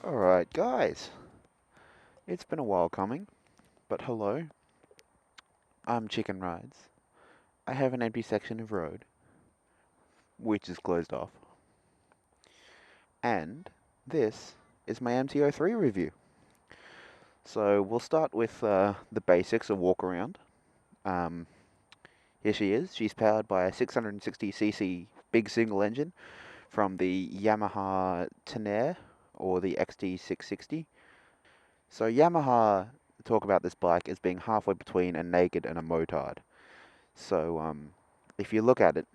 Alright guys, it's been a while coming, but hello, I'm Chicken Rides. I have an empty section of road, which is closed off, and this is my MT-03 review. So we'll start with the basics, a walk around. Here she is, she's powered by a 660cc big single engine from the Yamaha Tenere, or the XT660. So Yamaha talk about this bike as being halfway between a naked and a motard. So if you look at it,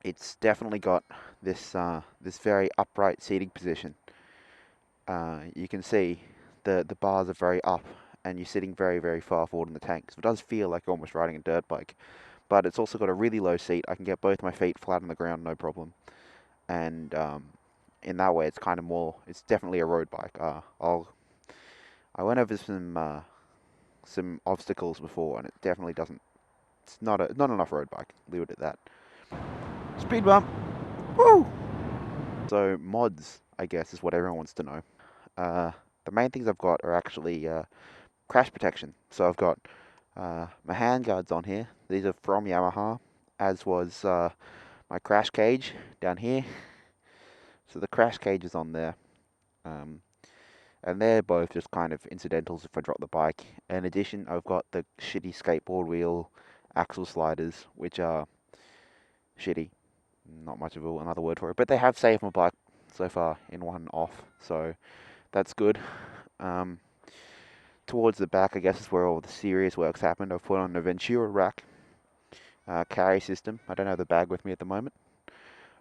it's definitely got this this very upright seating position. You can see the bars are very up, and you're sitting very far forward in the tank. So it does feel like you're almost riding a dirt bike, but it's also got a really low seat. I can get both my feet flat on the ground, no problem. And in that way, it's kind of more. It's definitely a road bike. I went over some obstacles before, and it definitely doesn't. It's not an off-road bike. Leave it at that. Speed bump. Woo! So mods, I guess, is what everyone wants to know. The main things I've got are actually crash protection. So I've got my handguards on here. These are from Yamaha, as was my crash cage down here. So the crash cage is on there. And they're both just kind of incidentals if I drop the bike. In addition, I've got the shitty skateboard wheel axle sliders, which are shitty. Not much of another word for it, but they have saved my bike so far in one off, so that's good. Towards the back, I guess, is where all the serious work's happened. I've put on a Ventura rack carry system. I don't have the bag with me at the moment,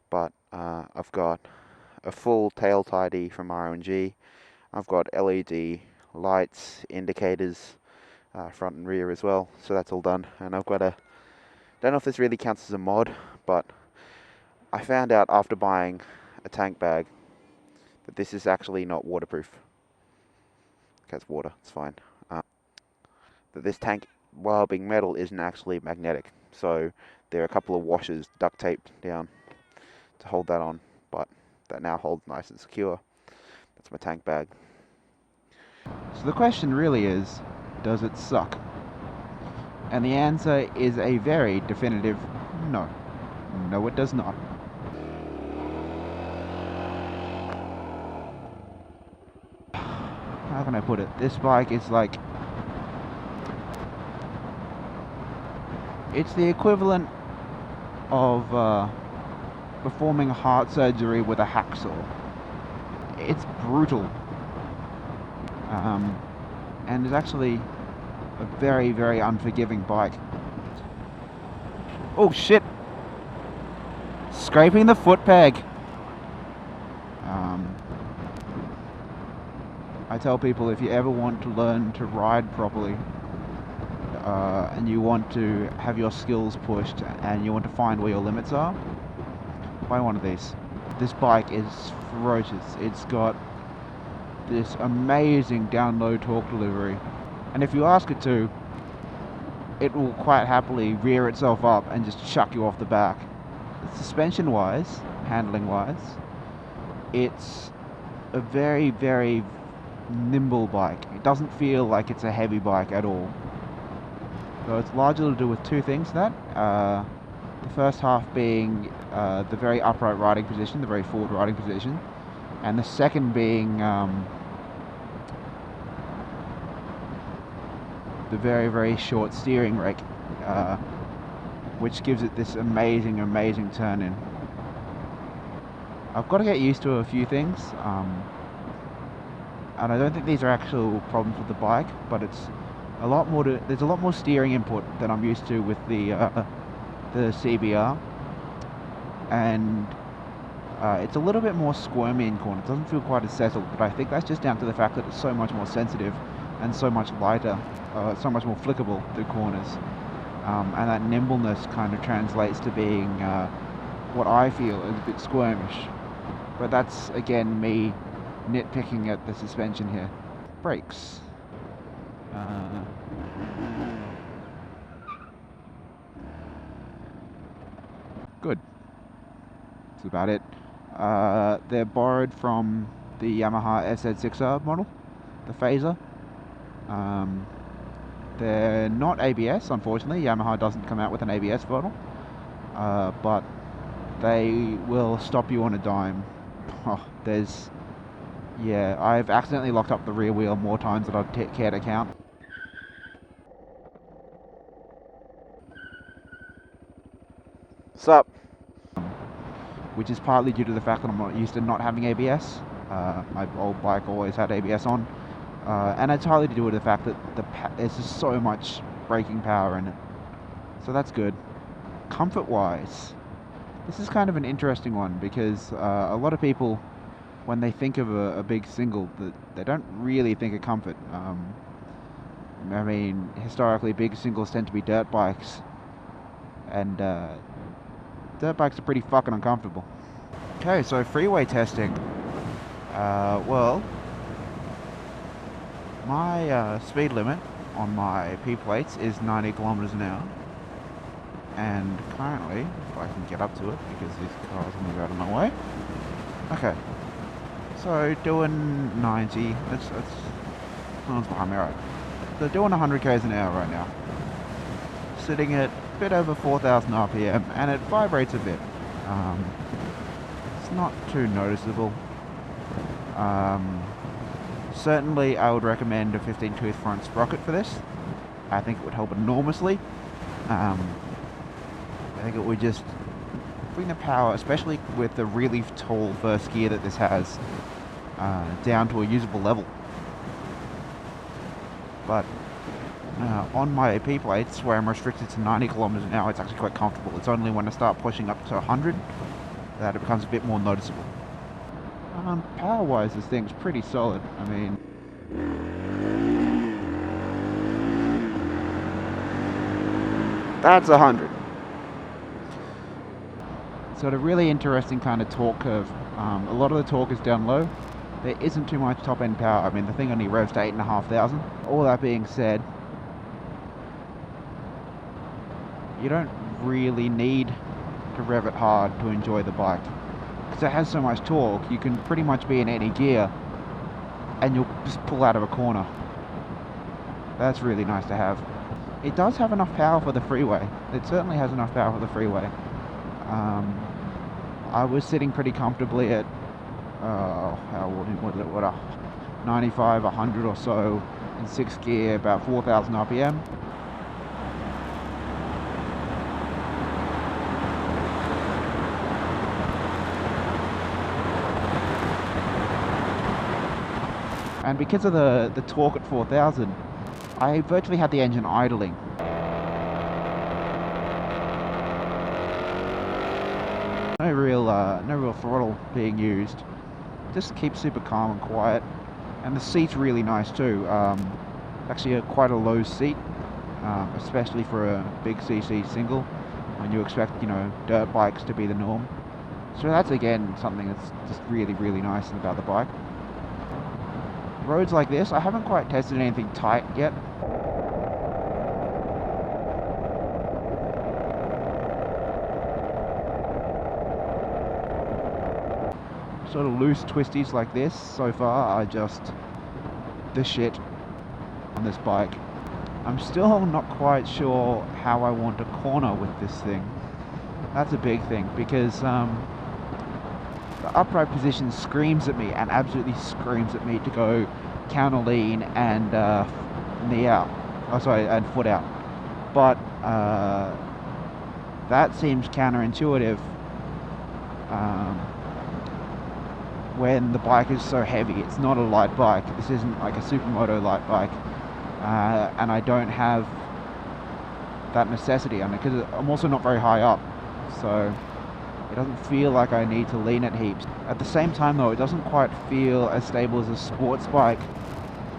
but I've got a full tail tidy from R&G. I've got LED lights, indicators, front and rear as well, so that's all done. And I've got don't know if this really counts as a mod, but I found out after buying a tank bag that this is actually not waterproof. Okay, it's water, it's fine. That this tank, while being metal, isn't actually magnetic. So there are a couple of washers duct taped down to hold that on, but that now holds nice and secure. That's my tank bag. So the question really is, does it suck? And the answer is a very definitive no. No, it does not. How can I put it? This bike is like... it's the equivalent of performing heart surgery with a hacksaw. It's brutal. And it's actually a very unforgiving bike. Oh shit! Scraping the foot peg! I tell people, if you ever want to learn to ride properly, and you want to have your skills pushed, and you want to find where your limits are, buy one of these. This bike is ferocious. It's got this amazing down-low torque delivery, and if you ask it to, it will quite happily rear itself up and just chuck you off the back. Suspension-wise, handling-wise, it's a very nimble bike. It doesn't feel like it's a heavy bike at all. So it's largely to do with two things. The first half being the very upright riding position, the very forward riding position, and the second being the very short steering rake, which gives it this amazing turn in. I've got to get used to a few things, and I don't think these are actual problems with the bike, but it's a lot more there's a lot more steering input than I'm used to with the CBR, and it's a little bit more squirmy in corners. It doesn't feel quite as settled, but I think that's just down to the fact that it's so much more sensitive and so much lighter, so much more flickable through corners, and that nimbleness kind of translates to being what I feel is a bit squirmish. But that's again me nitpicking at the suspension here. Brakes. Good. That's about it. They're borrowed from the Yamaha SZ6R model, the Phaser. They're not ABS, unfortunately. Yamaha doesn't come out with an ABS model, but they will stop you on a dime. Yeah, I've accidentally locked up the rear wheel more times than I'd care to count. Sup? Which is partly due to the fact that I'm not used to not having ABS. My old bike always had ABS on. And it's partly to do with the fact that there's just so much braking power in it. So that's good. Comfort-wise, this is kind of an interesting one because a lot of people, when they think of a big single, they don't really think of comfort. I mean, historically, big singles tend to be dirt bikes, and dirt bikes are pretty fucking uncomfortable. Okay, so freeway testing. Well, my speed limit on my P plates is 90 kilometers an hour, and currently, if I can get up to it because these cars move out of my way. Okay, so doing 90. That's someone's behind me, right? So doing 100 k's an hour right now, sitting at a bit over 4,000 RPM, and it vibrates a bit. It's not too noticeable. Certainly I would recommend a 15 tooth front sprocket for this. I think it would help enormously. I think it would just bring the power, especially with the really tall first gear that this has, down to a usable level. But on my P plates, where I'm restricted to 90 kilometers an hour, it's actually quite comfortable. It's only when I start pushing up to 100 that it becomes a bit more noticeable. Power-wise, this thing's pretty solid. I mean, That's 100. it's got a really interesting kind of torque curve. A lot of the torque is down low. There isn't too much top-end power. I mean, the thing only revs to 8,500. All that being said, you don't really need to rev it hard to enjoy the bike. Because it has so much torque, you can pretty much be in any gear and you'll just pull out of a corner. That's really nice to have. It does have enough power for the freeway. It certainly has enough power for the freeway. I was sitting pretty comfortably at, what a 95, 100 or so in 6th gear, about 4,000 RPM. And because of the torque at 4,000, I virtually had the engine idling. No real throttle being used. Just keep super calm and quiet. And the seat's really nice too. Actually quite a low seat, especially for a big CC single, when you expect, dirt bikes to be the norm. So that's again something that's just really, really nice about the bike. Roads like this, I haven't quite tested anything tight yet. Sort of loose twisties like this so far are just the shit on this bike. I'm still not quite sure how I want to corner with this thing. That's a big thing because the upright position screams at me, and absolutely screams at me to go counter lean and knee out. Oh, sorry, and foot out. But that seems counterintuitive when the bike is so heavy. It's not a light bike. This isn't like a supermoto light bike, and I don't have that necessity on it because I'm also not very high up, so it doesn't feel like I need to lean it heaps. At the same time though, it doesn't quite feel as stable as a sports bike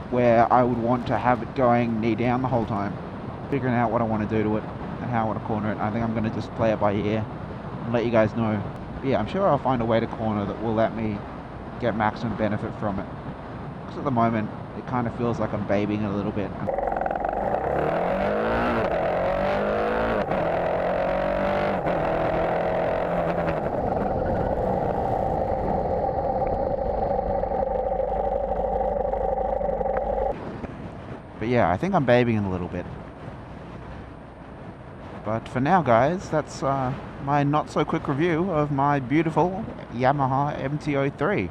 where I would want to have it going knee down the whole time. Figuring out what I want to do to it and how I want to corner it. I think I'm going to just play it by ear and let you guys know. But yeah, I'm sure I'll find a way to corner that will let me get maximum benefit from it. Because at the moment, it kind of feels like I'm babying it a little bit. But yeah, I think I'm babying a little bit. But for now, guys, that's my not-so-quick review of my beautiful Yamaha MT-03.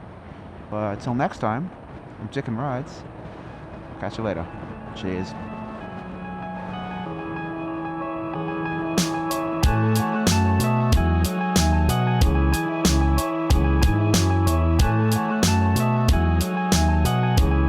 But until next time, I'm Chicken Rides. Catch you later. Cheers.